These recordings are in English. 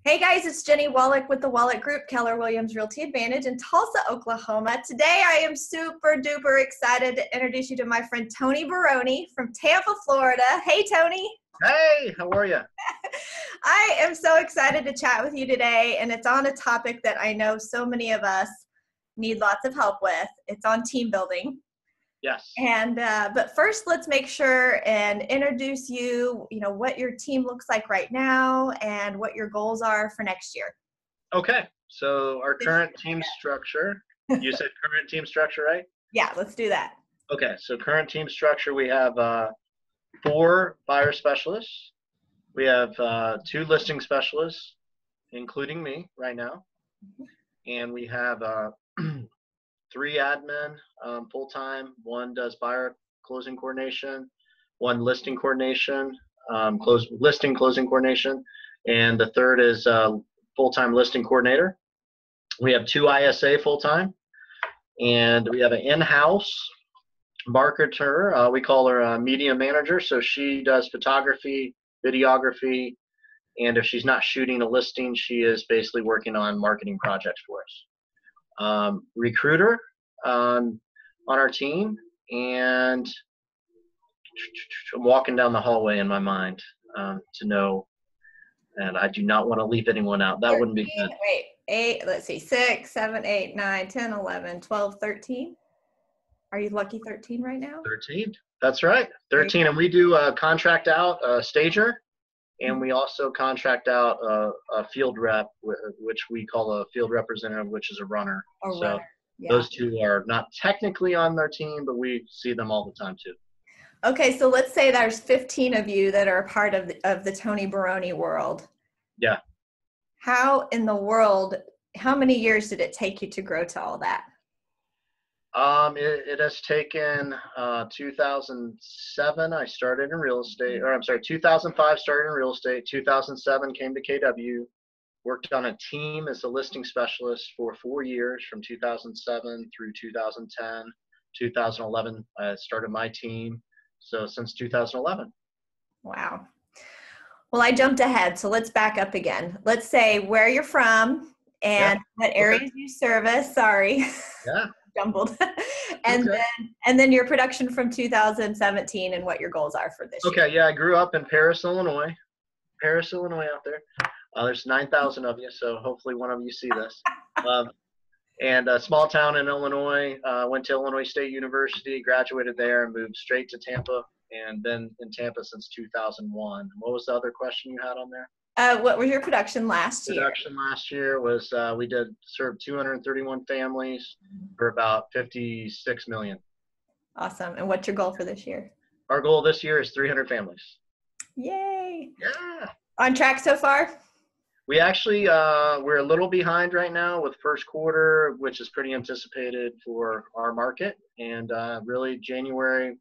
Hey guys, it's Jenny Wallach with the Wallach Group, Keller Williams Realty Advantage in Tulsa, Oklahoma. Today I am super duper excited to introduce you to my friend Tony Baroni from Tampa, Florida. Hey Tony. Hey, how are you? I am so excited to chat with you today, and it's on a topic that I know so many of us need lots of help with. It's on team building. Yes. And but first, let's make sure and introduce you, what your team looks like right now and what your goals are for next year. Okay. So our current team structure, you said current team structure, right? Yeah, let's do that. Okay. So current team structure, we have 4 buyer specialists. We have 2 listing specialists, including me right now. And we have 3 admin full-time. 1 does buyer closing coordination, 1 listing coordination, closing coordination, and the 3rd is full-time listing coordinator. We have 2 ISA full-time, and we have an in-house marketer. We call her a media manager, so she does photography, videography, and if she's not shooting a listing, she is basically working on marketing projects for us. Recruiter on our team, and I'm walking down the hallway in my mind to know, and I do not want to leave anyone out. That 13, wouldn't be good. Wait, 8, let's see, 6, 7, 8, 9, 10, 11, 12, 13. Are you lucky 13 right now? 13. That's right. 13. And we do contract out a stager, and we also contract out a field rep, which we call a field representative, which is a runner. Runner. Yeah. Those 2 are not technically on their team, but we see them all the time too. Okay, so let's say there's 15 of you that are a part of the Tony Baroni world. Yeah. How in the world, how many years did it take you to grow to all that? It has taken 2007. I started in real estate, or I'm sorry, 2005 started in real estate. 2007 came to KW. Worked on a team as a listing specialist for 4 years, from 2007 through 2010. 2011, I started my team. So since 2011. Wow. Well, I jumped ahead, so let's back up again. Let's say where you're from and what areas you service. Sorry. Yeah. Jumbled. And then your production from 2017 and what your goals are for this year. Okay. Yeah. I grew up in Paris, Illinois. Paris, Illinois out there. There's 9,000 of you, so hopefully one of you see this. And a small town in Illinois, went to Illinois State University, graduated there, and moved straight to Tampa, and been in Tampa since 2001. What was the other question you had on there? What was your production last year? Production last year was we served 231 families for about 56 million. Awesome. And what's your goal for this year? Our goal this year is 300 families. Yay. Yeah. On track so far? We actually, we're a little behind right now with first quarter, which is pretty anticipated for our market. And really January,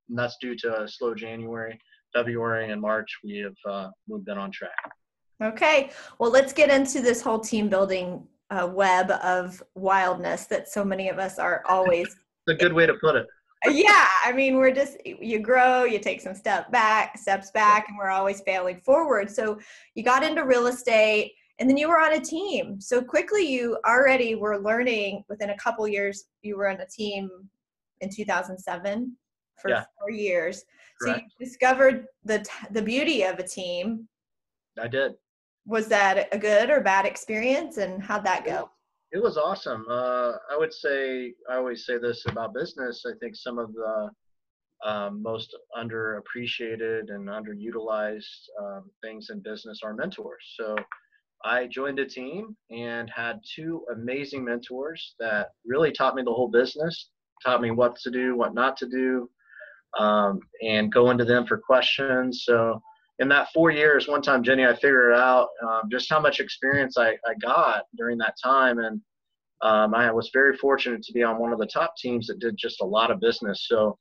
and that's due to a slow January, February, and March, we have moved in on track. Okay. Well, let's get into this whole team building web of wildness that so many of us are always. It's a good way to put it. Yeah. I mean, you grow, you take some steps back, and we're always failing forward. So you got into real estate and then you were on a team. So quickly you already were learning within a couple years. You were on a team in 2007 for 4 years. Correct. So you discovered the beauty of a team. I did. Was that a good or bad experience, and how'd that go? It was awesome. I always say this about business. I think some of the most underappreciated and underutilized things in business are mentors. So I joined a team and had 2 amazing mentors that really taught me the whole business, taught me what to do, what not to do, and go into them for questions. So in that 4 years, one time, Jenny, I figured out just how much experience I got during that time. And I was very fortunate to be on one of the top teams that did just a lot of business. So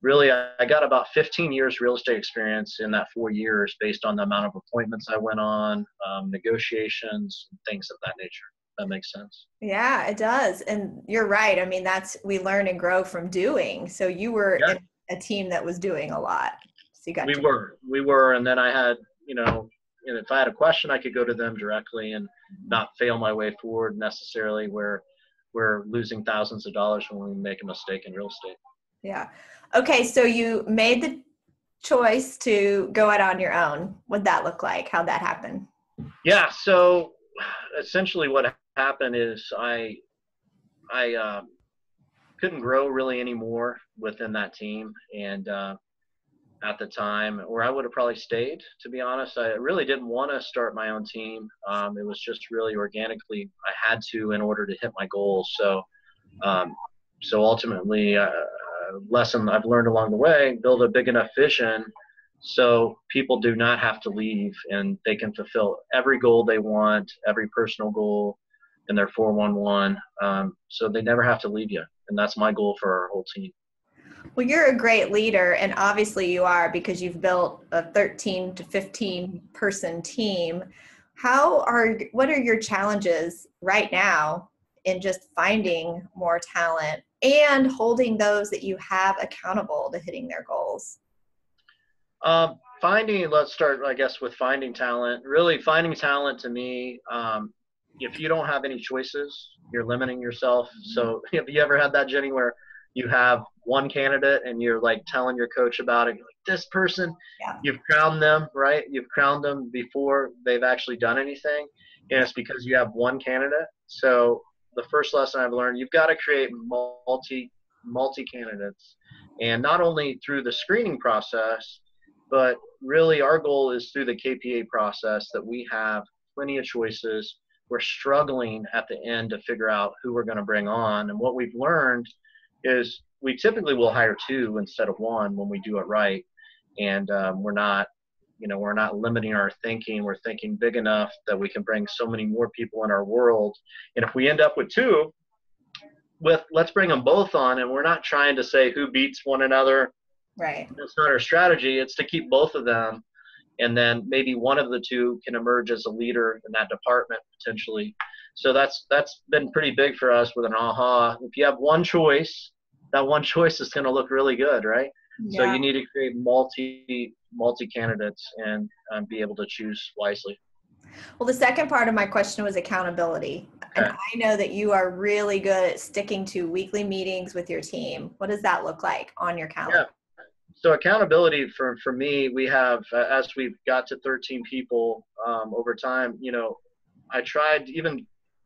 really, I got about 15 years real estate experience in that 4 years based on the amount of appointments I went on, negotiations, things of that nature. That makes sense. Yeah, it does. And you're right. I mean, we learn and grow from doing. So you were in a team that was doing a lot. So you got we were. And then I had, and if I had a question, I could go to them directly and not fail my way forward necessarily where we're losing thousands of dollars when we make a mistake in real estate. Yeah. Okay. So you made the choice to go out on your own. What'd that look like? How'd that happen? Yeah. So essentially what happened is I couldn't grow really anymore within that team. And at the time, or I would have probably stayed, to be honest. I really didn't want to start my own team. It was just really organically, I had to in order to hit my goals. So ultimately, lesson I've learned along the way, build a big enough vision so people do not have to leave and they can fulfill every goal they want, every personal goal in their 411. So they never have to leave you. And that's my goal for our whole team. Well, you're a great leader, and obviously you are, because you've built a 13 to 15 person team. What are your challenges right now in just finding more talent and holding those that you have accountable to hitting their goals? Let's start, I guess, with finding talent. Really, finding talent to me, if you don't have any choices, you're limiting yourself. So have you ever had that, Jenny, where you have one candidate and you're like telling your coach about it? You're like, this person, Yeah. You've crowned them, right? You've crowned them before they've actually done anything. And it's because you have one candidate. So the first lesson I've learned, you've got to create multi candidates. And not only through the screening process, but really our goal is through the KPA process that we have plenty of choices. We're struggling at the end to figure out who we're going to bring on. And what we've learned is we typically will hire two instead of one when we do it right. And we're not limiting our thinking. We're thinking big enough that we can bring so many more people in our world. And if we end up with two, let's bring them both on. And we're not trying to say who beats one another. Right. That's not our strategy. It's to keep both of them. And then maybe one of the two can emerge as a leader in that department potentially. So that's been pretty big for us with an AHA. If you have one choice, that one choice is going to look really good, right? Yeah. So you need to create multi candidates and be able to choose wisely. Well, the second part of my question was accountability. Okay. And I know that you are really good at sticking to weekly meetings with your team. What does that look like on your calendar? Yeah. So accountability for me, we have, as we've got to 13 people over time, I tried even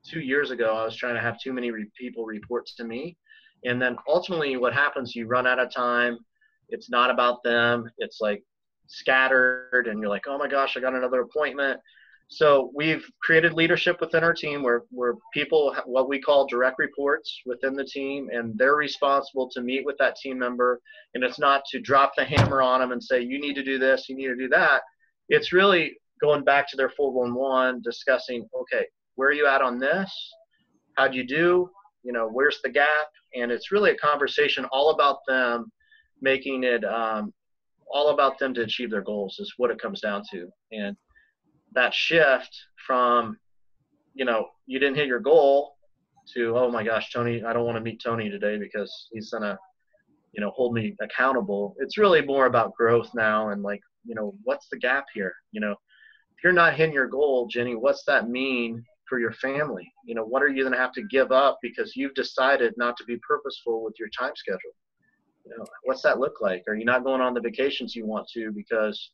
2 years ago, I was trying to have too many people report to me. And then ultimately what happens, you run out of time. It's not about them. It's like scattered and you're like, oh my gosh, I got another appointment. So we've created leadership within our team where people, what we call direct reports within the team, and they're responsible to meet with that team member. And it's not to drop the hammer on them and say, you need to do this, you need to do that. It's really going back to their 411, discussing, okay, where are you at on this? How'd you do? Where's the gap? And it's really a conversation all about them, making it all about them to achieve their goals is what it comes down to. And that shift from, you didn't hit your goal to, oh my gosh, Tony, I don't want to meet Tony today because he's going to, hold me accountable. It's really more about growth now and like, what's the gap here? If you're not hitting your goal, Jenny, what's that mean for your family? What are you going to have to give up because you've decided not to be purposeful with your time schedule? What's that look like? Are you not going on the vacations you want to because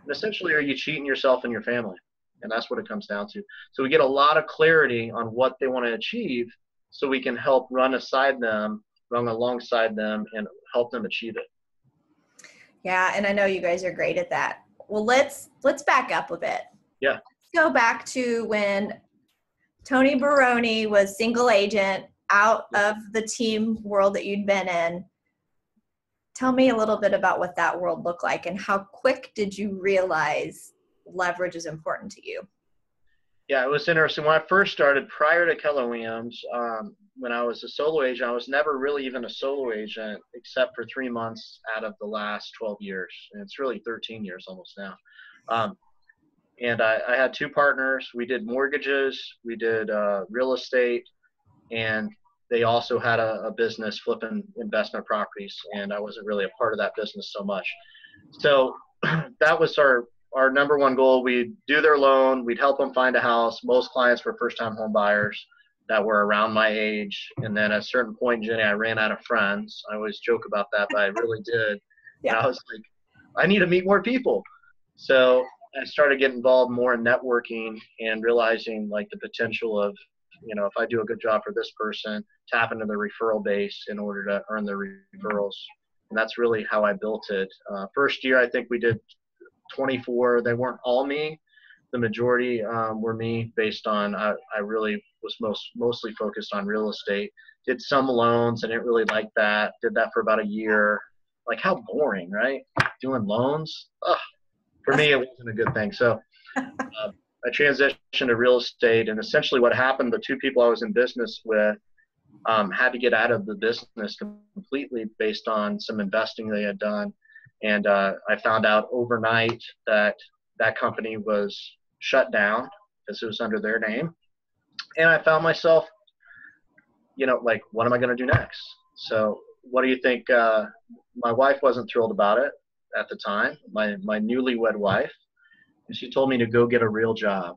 essentially are you cheating yourself and your family? And that's what it comes down to. So we get a lot of clarity on what they want to achieve so we can help run alongside them and help them achieve it. Yeah, and I know you guys are great at that. Well, let's back up a bit. Yeah. Let's go back to when Tony Baroni was single agent out of the team world that you'd been in. Tell me a little bit about what that world looked like and how quick did you realize leverage is important to you? Yeah, it was interesting. When I first started, prior to Keller Williams, when I was a solo agent, I was never really even a solo agent except for 3 months out of the last 12 years. And it's really 13 years almost now. And I had two partners. We did mortgages, we did real estate, and they also had a business flipping investment properties, and I wasn't really a part of that business so much. So that was our our number one goal, we'd do their loan, we'd help them find a house. Most clients were first-time home buyers that were around my age. And then at a certain point, Jenny, I ran out of friends. I always joke about that, but I really did. Yeah. And I was like, I need to meet more people. So I started getting involved more in networking and realizing like the potential of, you know, if I do a good job for this person, tap into the referral base in order to earn the referrals. And that's really how I built it. First year, I think we did 24. They weren't all me. The majority were me based on, I really was mostly focused on real estate. Did some loans. I didn't really like that. Did that for about a year. Like, how boring, right? Doing loans. Ugh. For me, it wasn't a good thing. So I transitioned to real estate, and essentially what happened, the two people I was in business with had to get out of the business completely based on some investing they had done. And I found out overnight that that company was shut down because it was under their name. And I found myself, you know, like, what am I going to do next? So what do you think? My wife wasn't thrilled about it at the time, my newlywed wife. And she told me to go get a real job.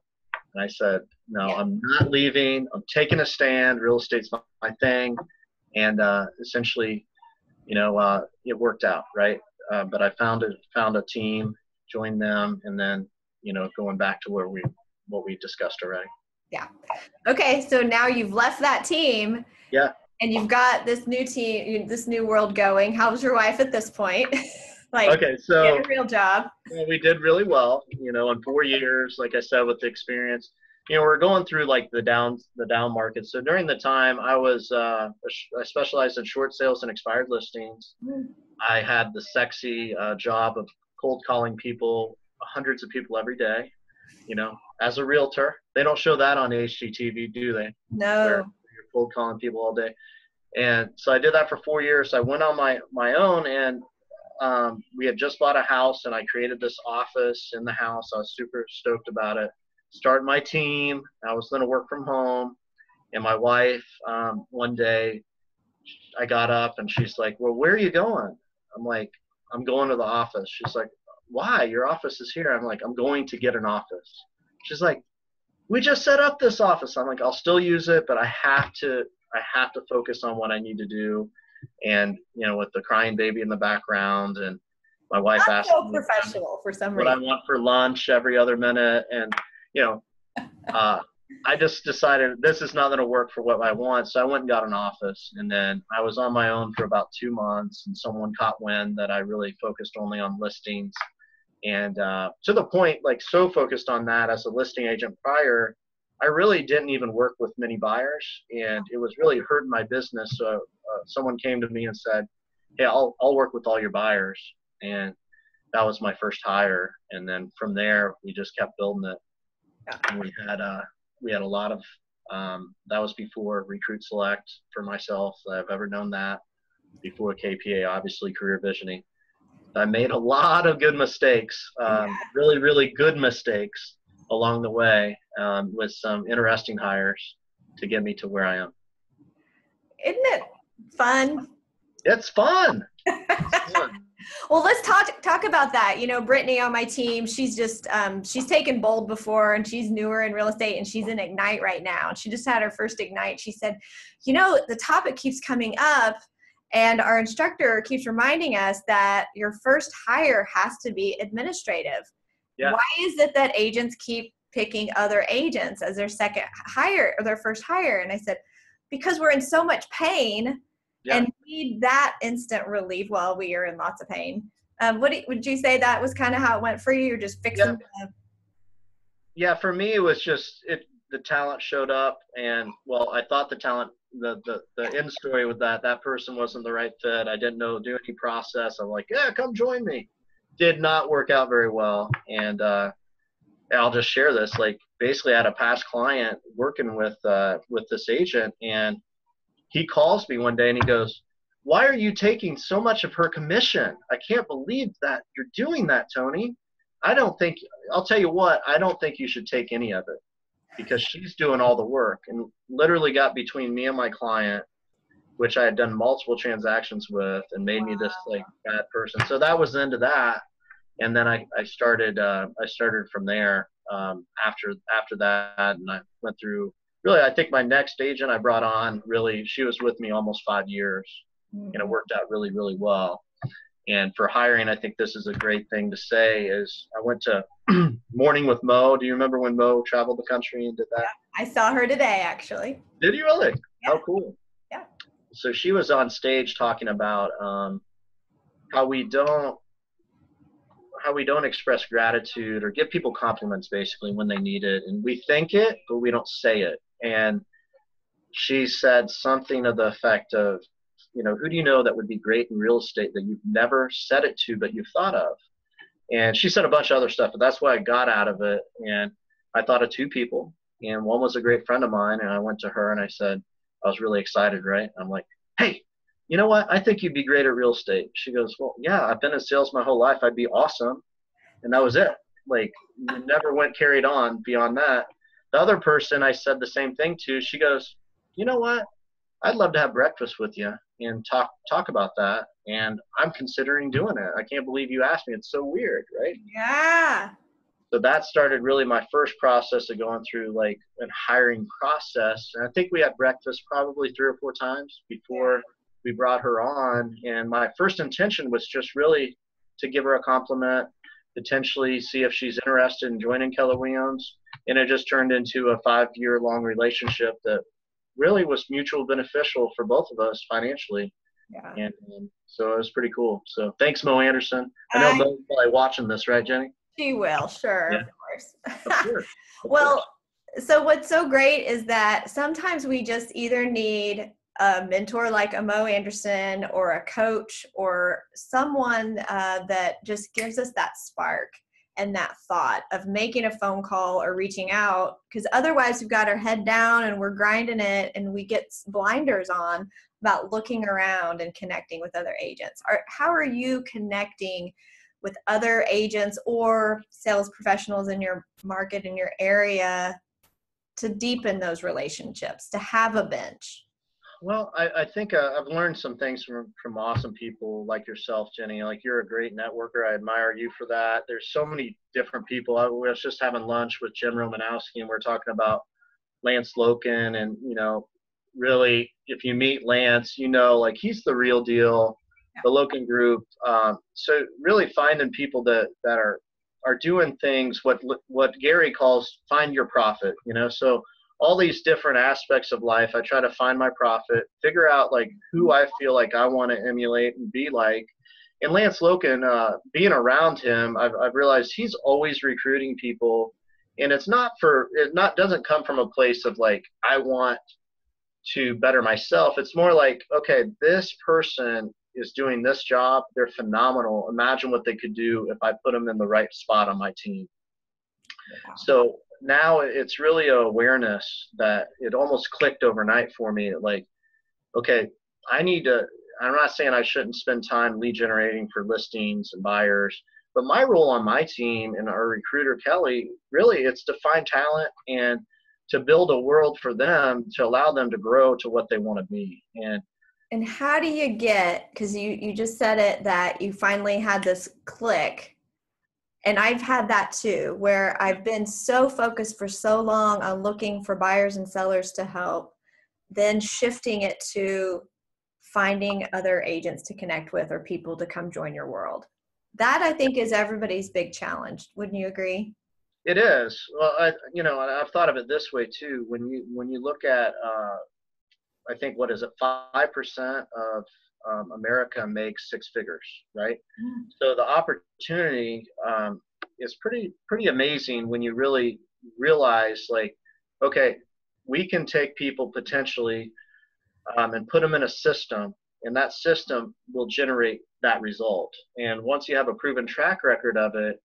And I said, no, I'm not leaving. I'm taking a stand. Real estate's my thing. And essentially, you know, it worked out, right? But I found a team, joined them, and then, you know, going back to what we discussed already. Yeah. Okay. So now you've left that team. Yeah. And you've got this new team, this new world going. How's your wife at this point? Like, okay, so get a real job. We did really well, you know, in 4 years, like I said, with the experience. You know, we're going through like the down market. So during the time I was, I specialized in short sales and expired listings. I had the sexy job of cold calling people, hundreds of people every day, you know, as a realtor. They don't show that on HGTV, do they? No. Where you're cold calling people all day. And so I did that for 4 years. I went on my own, and we had just bought a house, and I created this office in the house. I was super stoked about it. Started my team. I was going to work from home. And my wife, one day, I got up and she's like, well, where are you going? I'm like, I'm going to the office. She's like, why? Your office is here. I'm like, I'm going to get an office. She's like, we just set up this office. I'm like, I'll still use it, but I have to focus on what I need to do. And, you know, with the crying baby in the background, and my wife asked so me professional for some what reason. I want for lunch every other minute. And, you know, I just decided this is not going to work for what I want. So I went and got an office, and then I was on my own for about 2 months, and someone caught wind that I really focused only on listings. And to the point, like, so focused on that as a listing agent prior, I really didn't even work with many buyers, and it was really hurting my business. So someone came to me and said, hey, I'll work with all your buyers. And that was my first hire. And then from there, we just kept building it. And we had a lot of, that was before Recruit Select for myself. I've ever known that. Before KPA, obviously Career Visioning. I made a lot of good mistakes, really, really good mistakes along the way, with some interesting hires to get me to where I am. Isn't it fun? It's fun. It's fun. Well, let's talk about that. You know, Brittany on my team, she's just, she's taken Bold before, and she's newer in real estate, and she's in Ignite right now. She just had her first Ignite. She said, you know, the topic keeps coming up, and our instructor keeps reminding us that your first hire has to be administrative. Yeah. Why is it that agents keep picking other agents as their second hire or their first hire? And I said, because we're in so much pain. Yeah. And need that instant relief while we are in lots of pain. Would you say that was kind of how it went for you? You're just fixing Yeah, for me, it was just the talent showed up, and well, I thought the talent, the end story with that person wasn't the right fit. I didn't do any process. I'm like, yeah, come join me. Did not work out very well. And I'll just share this. Like, basically I had a past client working with this agent, and he calls me one day and he goes, why are you taking so much of her commission? I can't believe that you're doing that, Tony. I'll tell you what, I don't think you should take any of it, because she's doing all the work. And literally got between me and my client, which I had done multiple transactions with, and made me this like bad person. So that was the end of that. And then I started from there after that, and I went through. Really, I think my next agent I brought on, really, she was with me almost 5 years, and it worked out really, really well. And for hiring, I think this is a great thing to say is I went to Morning with Mo. Do you remember when Mo traveled the country and did that? I saw her today, actually. Did you really? Yeah. How cool. Yeah. So she was on stage talking about how we don't express gratitude or give people compliments basically when they need it. And we think it, but we don't say it. And she said something to the effect of, who do you know that would be great in real estate that you've never said it to, but you've thought of? And she said a bunch of other stuff, but that's what I got out of it. And I thought of two people, and one was a great friend of mine. And I went to her and I said, I was really excited, right? I'm like, hey, you know what? I think you'd be great at real estate. She goes, well, yeah, I've been in sales my whole life. I'd be awesome. And that was it. Like, never went carried on beyond that. The other person I said the same thing to, she goes, you know what? I'd love to have breakfast with you and talk about that. And I'm considering doing it. I can't believe you asked me. It's so weird, right? Yeah. So that started really my first process of going through like a hiring process. And I think we had breakfast probably 3 or 4 times before we brought her on. And my first intention was just really to give her a compliment, potentially see if she's interested in joining Keller Williams. And it just turned into a 5-year-long relationship that really was mutual beneficial for both of us financially. Yeah. And so it was pretty cool. So thanks, Mo Anderson. I know Mo's probably watching this, right, Jenny? She will, sure, Yeah. of course. Of course. Well, so what's so great is that sometimes we just either need a mentor like a Mo Anderson or a coach or someone that just gives us that spark and that thought of making a phone call or reaching out, because otherwise we've got our head down and we're grinding it and we get blinders on about looking around and connecting with other agents. How are you connecting with other agents or sales professionals in your market, in your area, to deepen those relationships, to have a bench? Well, I think I've learned some things from awesome people like yourself, Jenny. Like, you're a great networker. I admire you for that. There's so many different people. I was just having lunch with Jim Romanowski, and we're talking about Lance Loken. And, really, if you meet Lance, like, he's the real deal, the Loken Group. So really finding people that are doing things, what Gary calls find your profit, so all these different aspects of life, I try to find my profit, figure out like who I feel like I want to emulate and be like. And Lance Loken, being around him, I've realized he's always recruiting people, and doesn't come from a place of like, I want to better myself. It's more like, okay, this person is doing this job. They're phenomenal. Imagine what they could do if I put them in the right spot on my team. Wow. So now it's really an awareness that it almost clicked overnight for me. Like, okay, I'm not saying I shouldn't spend time lead generating for listings and buyers, but my role on my team and our recruiter, Kelly, really it's to find talent and to build a world for them, to allow them to grow to what they want to be. And how do you get, because you just said it, that you finally had this click. And I've had that too, where I've been so focused for so long on looking for buyers and sellers to help, then shifting it to finding other agents to connect with or people to come join your world. That, I think, is everybody's big challenge. Wouldn't you agree? It is. Well, I've thought of it this way too. When you look at, I think, what is it, 5% of America makes 6 figures, right? So the opportunity is pretty amazing when you really realize, like, okay, we can take people potentially and put them in a system, and that system will generate that result. And once you have a proven track record of it,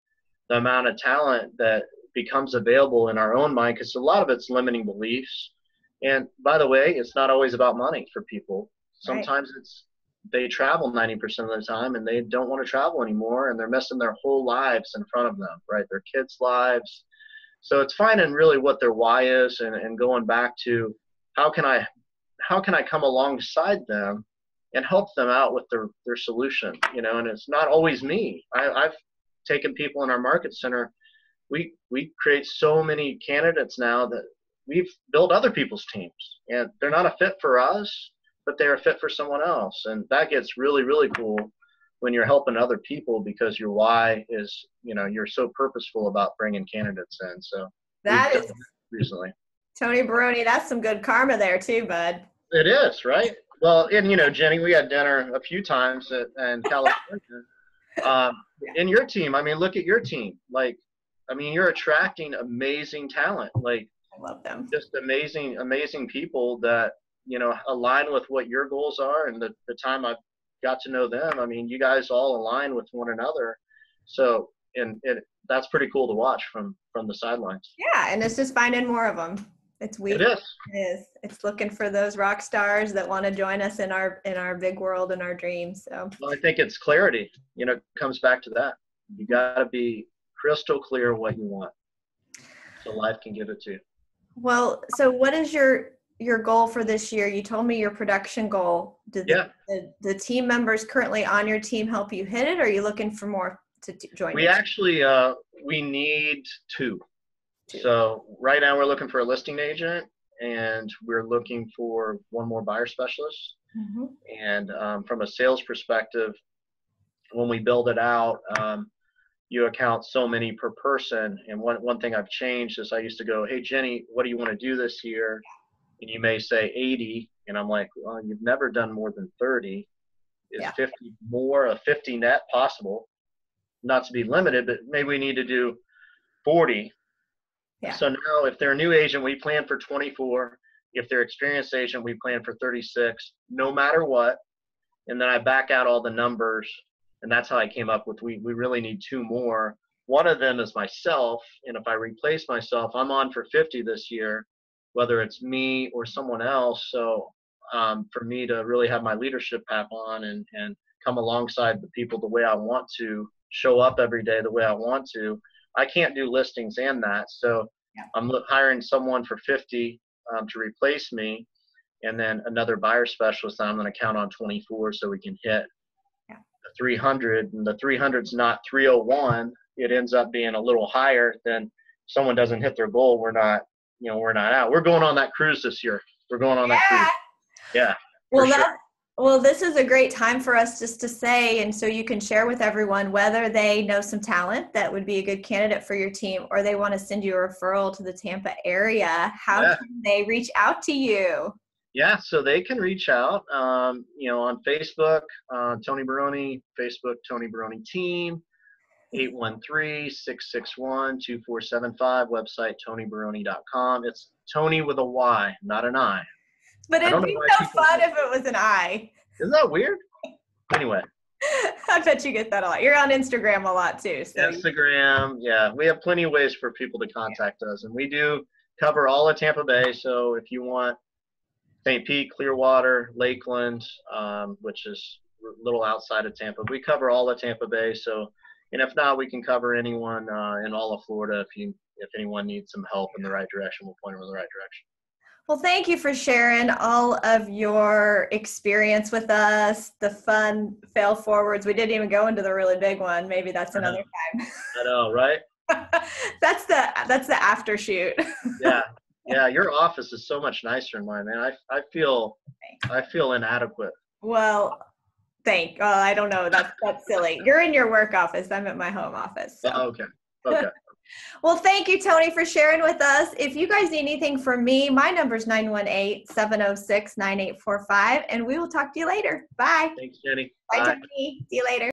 the amount of talent that becomes available in our own mind, because a lot of it's limiting beliefs. And by the way, it's not always about money for people. Sometimes they travel 90% of the time and they don't want to travel anymore, and they're missing their whole lives in front of them, right? Their kids' lives. So it's finding really what their why is and going back to how can I come alongside them and help them out with their solution, and it's not always me. I've taking people in our market center, we create so many candidates now that we've built other people's teams, and they're not a fit for us, but they're a fit for someone else. And that gets really, really cool when you're helping other people, because your why is, you're so purposeful about bringing candidates in. So that is recently. Tony Baroni, that's some good karma there too, bud. It is, right? Well, and Jenny, we had dinner a few times in California. In your team, I mean, look at your team. Like, I mean, you're attracting amazing talent. Like, I love them. Just amazing, amazing people that, align with what your goals are. And the time I've got to know them, I mean, you guys all align with one another. So, that's pretty cool to watch from the sidelines. Yeah, and it's just finding more of them. It's weird. It is. It is. It's looking for those rock stars that want to join us in our big world and our dreams. So. Well, I think it's clarity. It comes back to that. You got to be crystal clear what you want, so life can give it to you. Well, so what is your goal for this year? You told me your production goal. Did the team members currently on your team help you hit it, or are you looking for more to join? We actually we need two. So right now we're looking for a listing agent, and we're looking for one more buyer specialist. Mm-hmm. And from a sales perspective, when we build it out, you account so many per person. And one thing I've changed is I used to go, hey, Jenny, what do you want to do this year? And you may say 80. And I'm like, well, you've never done more than 30. Is 50 more, a 50 net possible? Not to be limited, but maybe we need to do 40. Yeah. So now if they're a new agent, we plan for 24. If they're experienced agent, we plan for 36, no matter what. And then I back out all the numbers. And that's how I came up with, we really need two more. One of them is myself. And if I replace myself, I'm on for 50 this year, whether it's me or someone else. So for me to really have my leadership hat on and come alongside the people the way I want to, show up every day the way I want to, I can't do listings and that. So I'm hiring someone for 50 to replace me, and then another buyer specialist that I'm going to count on 24 so we can hit the 300. And the 300's not 301. It ends up being a little higher. Than someone doesn't hit their goal, we're not out. We're going on that cruise this year. We're going on that cruise. Yeah. Well, this is a great time for us just to say, and so you can share with everyone whether they know some talent that would be a good candidate for your team, or they want to send you a referral to the Tampa area. How can they reach out to you? Yeah, so they can reach out, on Facebook, Tony Baroni, Facebook, Tony Baroni Team, 813-661-2475, website, TonyBaroni.com. It's Tony with a Y, not an I. But it'd be so fun if it was an I. Isn't that weird? Anyway. I bet you get that a lot. You're on Instagram a lot too. So. Instagram, yeah. We have plenty of ways for people to contact us. And we do cover all of Tampa Bay. So if you want St. Pete, Clearwater, Lakeland, which is a little outside of Tampa, we cover all of Tampa Bay. So, and if not, we can cover anyone in all of Florida. If anyone needs some help in the right direction, we'll point them in the right direction. Well, thank you for sharing all of your experience with us, the fun fail forwards. We didn't even go into the really big one. Maybe that's another time. I know, right? That's the after shoot. Yeah. Your office is so much nicer than mine, man. I feel inadequate. Well, I don't know. That's silly. You're in your work office. I'm at my home office. So. Okay. Well, thank you, Tony, for sharing with us. If you guys need anything from me, my number is 918-706-9845, and we will talk to you later. Bye. Thanks, Jenny. Bye, Tony. See you later.